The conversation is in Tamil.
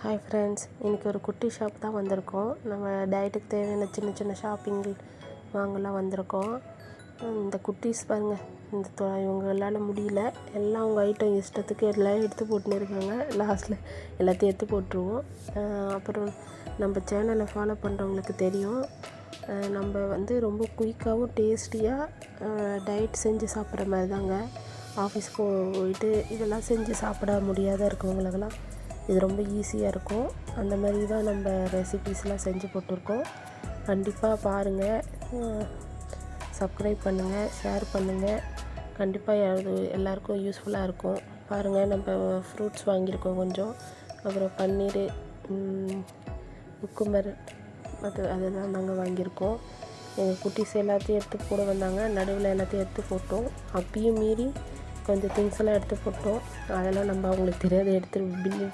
ஹாய் ஃப்ரெண்ட்ஸ், இன்றைக்கி ஒரு குட்டி ஷாப் தான் வந்திருக்கோம். நம்ம டயட்டுக்கு தேவையான சின்ன சின்ன ஷாப்பிங் வாங்கலாம் வந்திருக்கோம். இந்த குட்டீஸ் பாருங்கள், இவங்களால முடியல, எல்லாம் அவங்க ஐட்டம் இஷ்டத்துக்கு எல்லாம் எடுத்து போட்டுன்னு இருக்காங்க. லாஸ்ட்டில் எல்லாத்தையும் எடுத்து போட்டுருவோம். அப்புறம் நம்ம சேனலை ஃபாலோ பண்ணுறவங்களுக்கு தெரியும், நம்ம ரொம்ப குயிக்காகவும் டேஸ்டியாக டயட் செஞ்சு சாப்பிட்ற மாதிரி தாங்க. ஆஃபீஸ் போயிட்டு இதெல்லாம் செஞ்சு சாப்பிட முடியாத இருக்கவங்களுக்கெல்லாம் இது ரொம்ப ஈஸியாக இருக்கும். அந்த மாதிரி தான் நம்ம ரெசிபீஸ்லாம் செஞ்சு போட்டிருக்கோம். கண்டிப்பாக பாருங்கள், சப்ஸ்கிரைப் பண்ணுங்கள், ஷேர் பண்ணுங்கள். கண்டிப்பாக எல்லாருக்கும் யூஸ்ஃபுல்லாக இருக்கும். பாருங்கள், நம்ம ஃப்ரூட்ஸ் வாங்கியிருக்கோம் கொஞ்சம், அப்புறம் பன்னீர், குக்கும்பர், அதெல்லாம் நாங்கள் வாங்கியிருக்கோம். எங்கள் குட்டீஸ் எல்லாத்தையும் எடுத்து போட வந்தாங்க, நடுவில் எல்லாத்தையும் எடுத்து போட்டோம். அப்பயும் மீறி கொஞ்சம் திங்ஸ் எல்லாம் எடுத்து போட்டோம். அதெல்லாம் நம்ம அவங்களுக்கு தெரியாத எடுத்து பில்லு